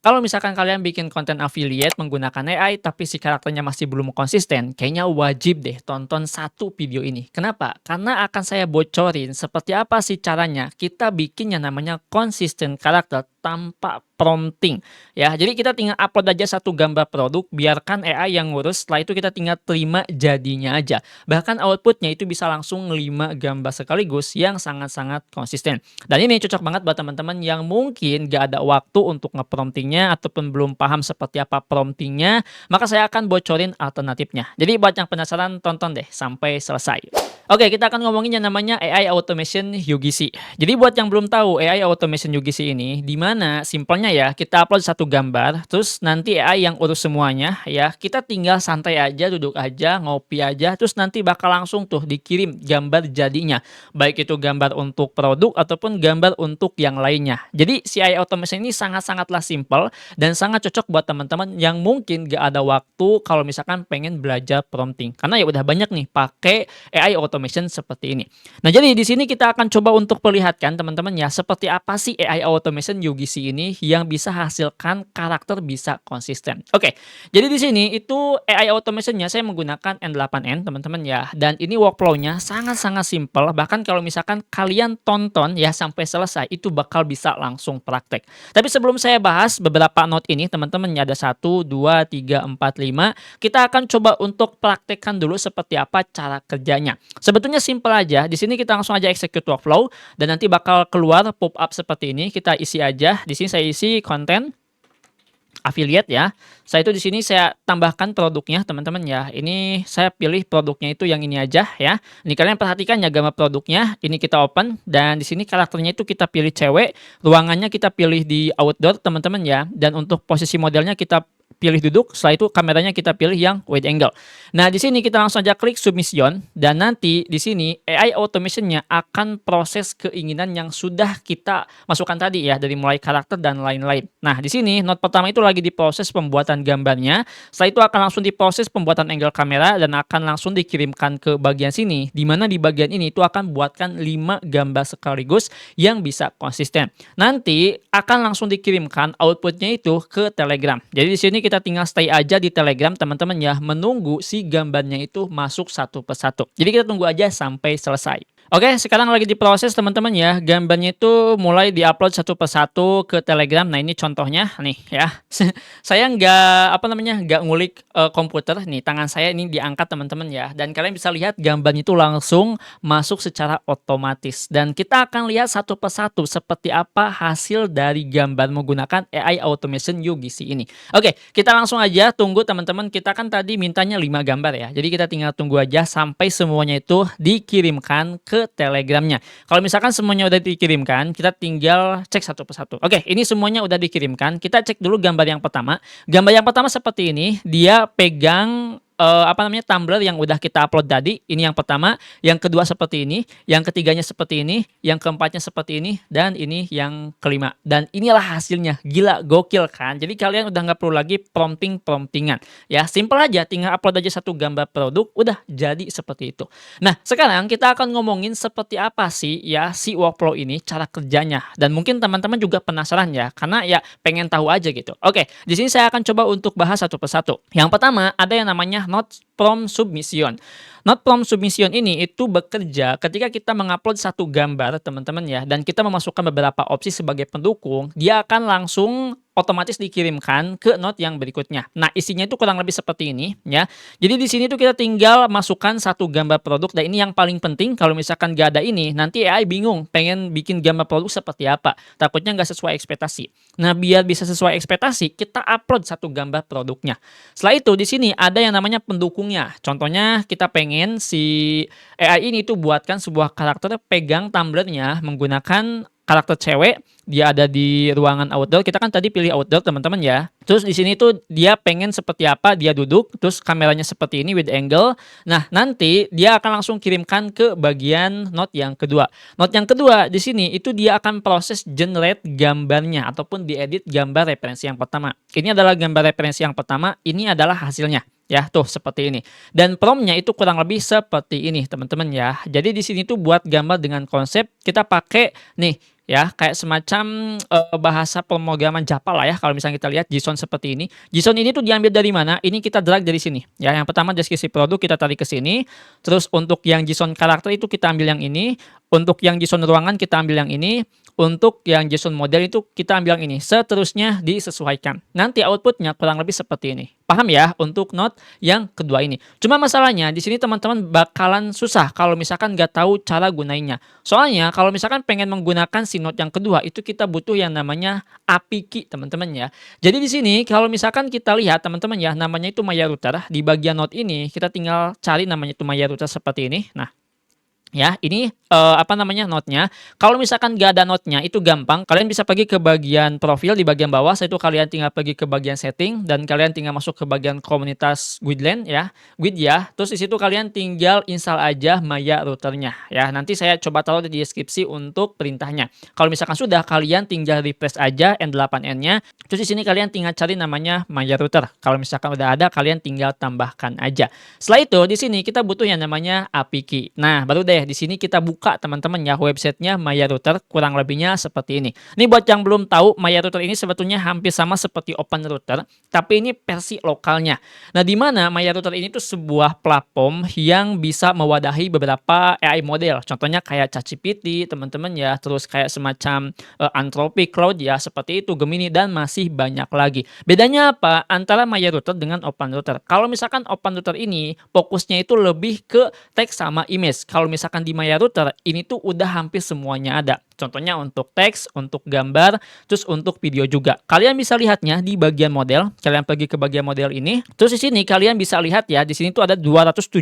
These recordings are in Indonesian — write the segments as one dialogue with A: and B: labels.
A: Kalau misalkan kalian bikin konten affiliate menggunakan AI tapi si karakternya masih belum konsisten, kayaknya wajib deh tonton satu video ini. Kenapa? Karena akan saya bocorin seperti apa sih caranya kita bikin yang namanya konsisten karakter tanpa prompting ya. Jadi kita tinggal upload aja satu gambar produk, biarkan AI yang ngurus, setelah itu kita tinggal terima jadinya aja. Bahkan outputnya itu bisa langsung 5 gambar sekaligus yang sangat-sangat konsisten. Dan ini cocok banget buat teman-teman yang mungkin gak ada waktu untuk nge-prompting-nya ataupun belum paham seperti apa prompting-nya, maka saya akan bocorin alternatifnya. Jadi buat yang penasaran tonton deh sampai selesai. Oke, kita akan ngomongin yang namanya AI Automation UGC. Jadi buat yang belum tahu AI Automation UGC ini, di mana simpelnya ya, kita upload satu gambar, terus nanti AI yang urus semuanya ya. Kita tinggal santai aja, duduk aja, ngopi aja, terus nanti bakal langsung tuh dikirim gambar jadinya. Baik itu gambar untuk produk ataupun gambar untuk yang lainnya. Jadi si AI Automation ini sangat-sangatlah simpel dan sangat cocok buat teman-teman yang mungkin gak ada waktu kalau misalkan pengen belajar prompting. Karena ya udah banyak nih pakai AI Automation seperti ini. Nah, jadi di sini kita akan coba untuk perlihatkan teman-teman ya, seperti apa sih AI Automation UGC ini yang bisa hasilkan karakter bisa konsisten. Oke, jadi di sini itu AI Automation-nya saya menggunakan N8N teman-teman ya, dan ini workflow-nya sangat-sangat simpel, bahkan kalau misalkan kalian tonton ya sampai selesai itu bakal bisa langsung praktek. Tapi sebelum saya bahas beberapa note ini teman-teman ya, ada 1, 2, 3, 4, 5, kita akan coba untuk praktekkan dulu seperti apa cara kerjanya. Sebetulnya simpel aja, di sini kita langsung aja execute workflow dan nanti bakal keluar pop up seperti ini, kita isi aja. Di sini saya isi konten affiliate ya. Saya itu di sini saya tambahkan produknya teman-teman ya. Ini saya pilih produknya itu yang ini aja ya. Ini kalian perhatikan ya gambar produknya. Ini kita open dan di sini karakternya itu kita pilih cewek, ruangannya kita pilih di outdoor teman-teman ya. Dan untuk posisi modelnya kita pilih duduk, setelah itu kameranya kita pilih yang wide angle. Nah, di sini kita langsung aja klik submission dan nanti di sini AI automation-nya akan proses keinginan yang sudah kita masukkan tadi ya, dari mulai karakter dan lain-lain. Nah, di sini note pertama itu lagi diproses pembuatan gambarnya, setelah itu akan langsung diproses pembuatan angle kamera dan akan langsung dikirimkan ke bagian sini, di mana di bagian ini itu akan buatkan 5 gambar sekaligus yang bisa konsisten. Nanti akan langsung dikirimkan outputnya itu ke Telegram. Jadi di sini kita tinggal stay aja di Telegram teman-teman ya, menunggu si gambarnya itu masuk satu persatu. Jadi kita tunggu aja sampai selesai. Oke, sekarang lagi diproses teman-teman ya. Gambarnya itu mulai diupload satu persatu ke Telegram. Nah, ini contohnya nih ya. Saya nggak ngulik komputer nih. Tangan saya ini diangkat teman-teman ya. Dan kalian bisa lihat gambarnya itu langsung masuk secara otomatis. Dan kita akan lihat satu persatu seperti apa hasil dari gambar menggunakan AI Automation UGC ini. Oke, kita langsung aja tunggu teman-teman. Kita kan tadi mintanya 5 gambar ya. Jadi kita tinggal tunggu aja sampai semuanya itu dikirimkan ke Telegramnya. Kalau misalkan semuanya udah dikirimkan, kita tinggal cek satu persatu. Oke, ini semuanya udah dikirimkan. Kita cek dulu gambar yang pertama. Gambar yang pertama seperti ini. Dia pegang tumbler yang udah kita upload tadi. Ini yang pertama, yang kedua seperti ini, yang ketiganya seperti ini, yang keempatnya seperti ini, dan ini yang kelima. Dan inilah hasilnya. Gila, gokil kan? Jadi kalian udah nggak perlu lagi promptingan. Ya, simple aja, tinggal upload aja satu gambar produk, udah jadi seperti itu. Nah, sekarang kita akan ngomongin seperti apa sih ya si workflow ini, cara kerjanya. Dan mungkin teman-teman juga penasaran ya, karena ya pengen tahu aja gitu. Oke, di sini saya akan coba untuk bahas satu persatu. Yang pertama, ada yang namanya Not Prompt Submission. Not Prompt Submission ini itu bekerja ketika kita mengupload satu gambar teman-teman ya, dan kita memasukkan beberapa opsi sebagai pendukung, dia akan langsung otomatis dikirimkan ke note yang berikutnya. Nah, isinya itu kurang lebih seperti ini ya. Jadi di sini tuh kita tinggal masukkan satu gambar produk, dan ini yang paling penting. Kalau misalkan gak ada ini, nanti AI bingung pengen bikin gambar produk seperti apa. Takutnya nggak sesuai ekspektasi. Nah, biar bisa sesuai ekspektasi, kita upload satu gambar produknya. Setelah itu di sini ada yang namanya pendukungnya. Contohnya kita pengen si AI ini tuh buatkan sebuah karakter pegang tumblernya menggunakan karakter cewek, dia ada di ruangan outdoor. Kita kan tadi pilih outdoor teman-teman ya. Terus di sini tuh dia pengen seperti apa, dia duduk, terus kameranya seperti ini with angle. Nah, nanti dia akan langsung kirimkan ke bagian note yang kedua. Note yang kedua di sini itu dia akan proses generate gambarnya ataupun diedit gambar referensi yang pertama. Ini adalah gambar referensi yang pertama, ini adalah hasilnya. ya, tuh seperti ini. Dan prompt-nya itu kurang lebih seperti ini, teman-teman ya. Jadi di sini tuh buat gambar dengan konsep kita pakai nih ya, kayak semacam bahasa pemrograman Java lah ya, kalau misalnya kita lihat JSON seperti ini. JSON ini tuh diambil dari mana? Ini kita drag dari sini ya. Yang pertama deskripsi produk kita tarik ke sini. Terus untuk yang JSON karakter itu kita ambil yang ini. Untuk yang JSON ruangan kita ambil yang ini. Untuk yang JSON model itu kita ambil yang ini. Seterusnya disesuaikan. Nanti outputnya kurang lebih seperti ini. Paham ya untuk note yang kedua ini. Cuma masalahnya di sini teman-teman bakalan susah kalau misalkan nggak tahu cara gunainnya. Soalnya kalau misalkan pengen menggunakan si note yang kedua itu kita butuh yang namanya API key, teman-teman ya. Jadi di sini kalau misalkan kita lihat teman-teman ya, namanya itu Maya Router. Di bagian note ini kita tinggal cari namanya itu Maya Router seperti ini. Nah, ya, ini apa namanya note-nya. Kalau misalkan nggak ada note-nya itu gampang. Kalian bisa pergi ke bagian profil di bagian bawah. Itu kalian tinggal pergi ke bagian setting dan kalian tinggal masuk ke bagian komunitas Guideline ya, Guide ya. Terus di situ kalian tinggal install aja Maya routernya ya. Nanti saya coba taruh di deskripsi untuk perintahnya. Kalau misalkan sudah, kalian tinggal refresh aja N8N-nya. Terus di sini kalian tinggal cari namanya Maya router. Kalau misalkan udah ada, kalian tinggal tambahkan aja. Setelah itu di sini kita butuh yang namanya API key. Nah, baru deh di sini kita buka teman-teman ya websitenya Maya Router, kurang lebihnya seperti ini. Ini buat yang belum tahu, Maya Router ini sebetulnya hampir sama seperti Open Router, tapi ini versi lokalnya. Nah, di mana Maya Router ini tuh sebuah platform yang bisa mewadahi beberapa AI model. Contohnya kayak ChatGPT, teman-teman ya, terus kayak semacam Anthropic Claude ya, seperti itu, Gemini dan masih banyak lagi. Bedanya apa antara Maya Router dengan Open Router? Kalau misalkan Open Router ini fokusnya itu lebih ke teks sama image. Kalau misalkan di Maya Router ini tuh udah hampir semuanya ada. Contohnya untuk teks, untuk gambar, terus untuk video juga. Kalian bisa lihatnya di bagian model. Kalian pergi ke bagian model ini. Terus di sini kalian bisa lihat ya, di sini tuh ada 270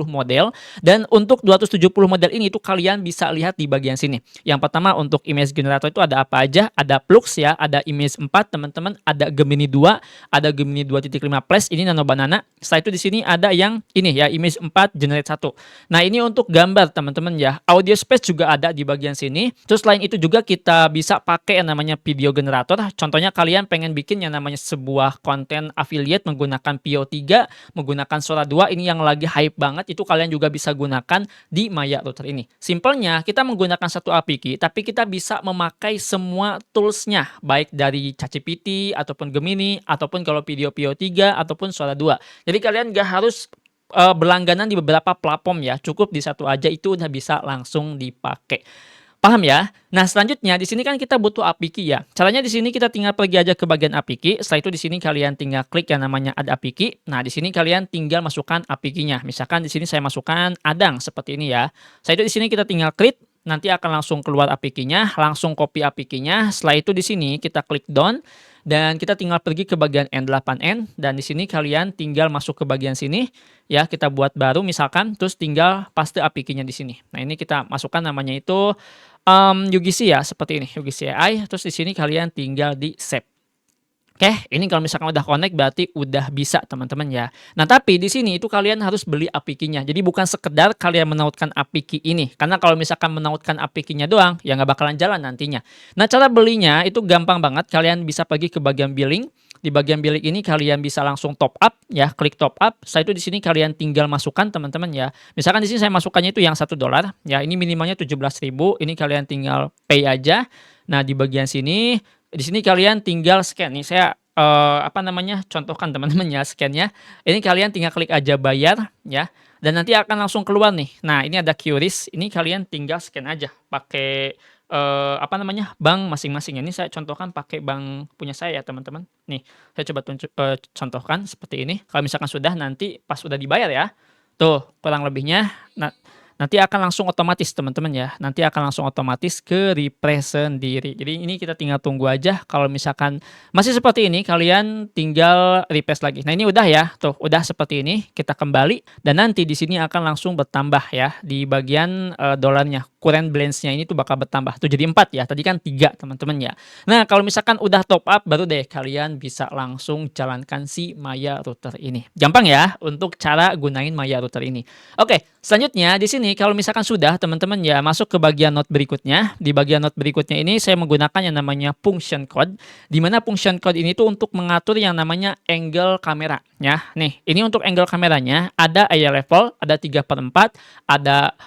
A: model dan untuk 270 model ini tuh kalian bisa lihat di bagian sini. Yang pertama untuk image generator itu ada apa aja? Ada Flux ya, ada image 4 teman-teman, ada Gemini 2, ada Gemini 2.5 Plus, ini Nano Banana. Setelah itu di sini ada yang ini ya, image 4 generate 1. Nah, ini untuk gambar teman-teman ya. Audio space juga ada di bagian sini. Terus selain itu juga kita bisa pakai yang namanya video generator. Contohnya kalian pengen bikin yang namanya sebuah konten affiliate menggunakan PO3, menggunakan Sora 2, ini yang lagi hype banget, itu kalian juga bisa gunakan di Maya Router ini. Simpelnya kita menggunakan satu API key, tapi kita bisa memakai semua toolsnya, baik dari ChatGPT ataupun Gemini, ataupun kalau video PO3 ataupun Sora 2. Jadi kalian gak harus berlangganan di beberapa platform ya, cukup di satu aja itu udah bisa langsung dipakai. Paham ya? Nah, selanjutnya di sini kan kita butuh API key ya. Caranya di sini kita tinggal pergi aja ke bagian API key. Setelah itu di sini kalian tinggal klik yang namanya add API key. Nah, di sini kalian tinggal masukkan API key-nya. Misalkan di sini saya masukkan Adang seperti ini ya. Setelah itu di sini kita tinggal klik, nanti akan langsung keluar API key-nya, langsung copy API key-nya. Setelah itu di sini kita klik down dan kita tinggal pergi ke bagian N8N dan di sini kalian tinggal masuk ke bagian sini ya, kita buat baru misalkan, terus tinggal paste API key-nya di sini. Nah, ini kita masukkan namanya itu UGC ya, seperti ini, UGC AI, terus di sini kalian tinggal di save. Oke, ini kalau misalkan udah connect berarti udah bisa teman-teman ya. Nah, tapi di sini itu kalian harus beli API key-nya. Jadi bukan sekedar kalian menautkan API key ini. Karena kalau misalkan menautkan API key-nya doang, ya nggak bakalan jalan nantinya. Nah, cara belinya itu gampang banget. Kalian bisa pergi ke bagian billing. Di bagian billing ini kalian bisa langsung top up ya, klik top up. Setelah itu di sini kalian tinggal masukkan teman-teman ya. Misalkan di sini saya masukkannya itu yang $1 ya. Ini minimalnya 17.000. Ini kalian tinggal pay aja. Nah, di bagian sini di sini kalian tinggal scan. Nih saya apa namanya, contohkan teman-teman ya scan-nya. Ini kalian tinggal klik aja bayar ya. Dan nanti akan langsung keluar nih. Nah, ini ada QRIS. Ini kalian tinggal scan aja pakai apa namanya, bank masing-masing. Ini saya contohkan pakai bank punya saya ya teman-teman. Nih, saya coba contohkan seperti ini. Kalau misalkan sudah, nanti pas udah dibayar ya. Tuh, kurang lebihnya. Nah, nanti akan langsung otomatis teman-teman ya. Nanti akan langsung otomatis ke refresh sendiri. Jadi ini kita tinggal tunggu aja. Kalau misalkan masih seperti ini, kalian tinggal refresh lagi. Nah, ini udah ya. Tuh, udah seperti ini. Kita kembali dan nanti di sini akan langsung bertambah ya di bagian dolarnya. Current balance-nya ini tuh bakal bertambah. Tuh jadi 4 ya. Tadi kan 3 teman-teman ya. Nah, kalau misalkan udah top up baru deh kalian bisa langsung jalankan si Maya Router ini. Gampang ya untuk cara gunain Maya Router ini. Oke, Selanjutnya di sini kalau misalkan sudah teman-teman ya masuk ke bagian note berikutnya. Di bagian note berikutnya ini saya menggunakan yang namanya function code. Di mana function code ini tuh untuk mengatur yang namanya angle kamera ya. Nih, ini untuk angle kameranya ada eye level, ada 3/4, ada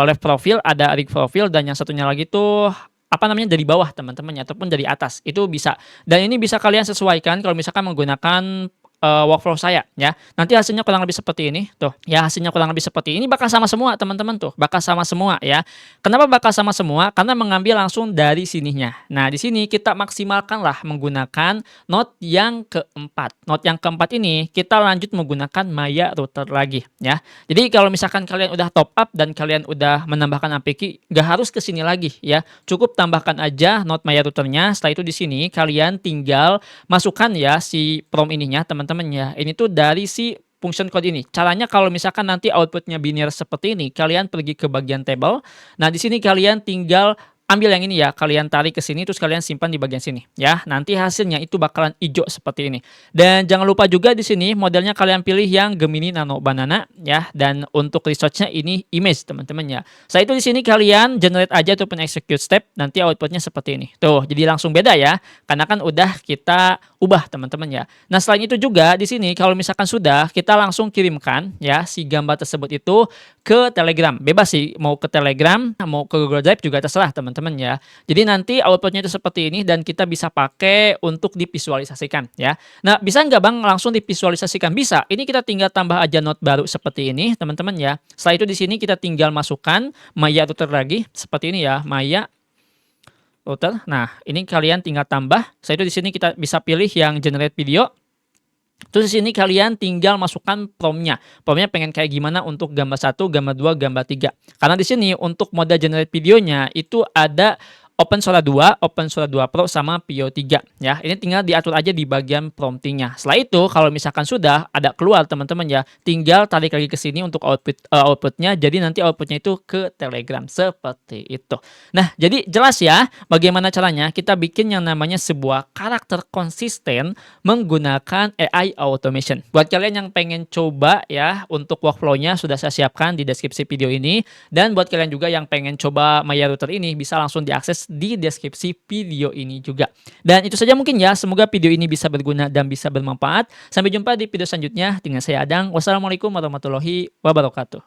A: left profile, ada right profile dan yang satunya lagi tuh apa namanya dari bawah teman-teman ya ataupun dari atas. Itu bisa. Dan ini bisa kalian sesuaikan kalau misalkan menggunakan workflow saya ya. Nanti hasilnya kurang lebih seperti ini, tuh ya hasilnya kurang lebih seperti ini bakal sama semua teman-teman tuh, bakal sama semua ya. Kenapa bakal sama semua? Karena mengambil langsung dari sininya. Nah, di sini kita maksimalkanlah menggunakan note yang keempat. Note yang keempat ini kita lanjut menggunakan Maya router lagi ya. Jadi kalau misalkan kalian udah top up dan kalian udah menambahkan APK, nggak harus ke sini lagi ya. Cukup tambahkan aja note Maya routernya. Setelah itu di sini kalian tinggal masukkan ya si prom ininya teman-teman ya. Ini tuh dari si function code ini. Caranya kalau misalkan nanti outputnya binary seperti ini, kalian pergi ke bagian table. Nah, di sini kalian tinggal ambil yang ini ya, kalian tarik ke sini terus kalian simpan di bagian sini ya. Nanti hasilnya itu bakalan hijau seperti ini. Dan jangan lupa juga di sini modelnya kalian pilih yang Gemini Nano Banana ya. Dan untuk resource-nya ini image teman-teman ya. Setelah itu di sini kalian generate aja ataupun execute step, nanti outputnya seperti ini. Tuh, jadi langsung beda ya. Karena kan udah kita ubah teman-teman ya. Nah, selain itu juga di sini kalau misalkan sudah, kita langsung kirimkan ya si gambar tersebut itu ke Telegram. Bebas sih mau ke Telegram, mau ke Google Drive juga terserah teman-teman ya. Jadi nanti outputnya itu seperti ini dan kita bisa pakai untuk divisualisasikan ya. Nah, bisa nggak Bang langsung divisualisasikan? Bisa. Ini kita tinggal tambah aja note baru seperti ini teman-teman ya. Setelah itu di sini kita tinggal masukkan Maya router lagi seperti ini ya, Maya router. Nah, ini kalian tinggal tambah. Setelah itu di sini kita bisa pilih yang generate video. Terus di sini kalian tinggal masukkan prompt-nya. Prompt-nya pengen kayak gimana untuk gambar 1, gambar 2, gambar 3. Karena di sini untuk mode generate videonya itu ada OpenSora 2, OpenSora 2 Pro sama Pio 3 ya. Ini tinggal diatur aja di bagian prompting-nya. Setelah itu kalau misalkan sudah ada keluar teman-teman ya, tinggal tarik lagi ke sini untuk outputnya. Jadi nanti outputnya itu ke Telegram seperti itu. Nah, jadi jelas ya bagaimana caranya kita bikin yang namanya sebuah karakter konsisten menggunakan AI automation. Buat kalian yang pengen coba ya untuk workflow-nya sudah saya siapkan di deskripsi video ini. Dan buat kalian juga yang pengen coba Maya router ini bisa langsung diakses di deskripsi video ini juga. Dan itu saja mungkin ya, semoga video ini bisa berguna dan bisa bermanfaat. Sampai jumpa di video selanjutnya dengan saya Adang. Wassalamualaikum warahmatullahi wabarakatuh.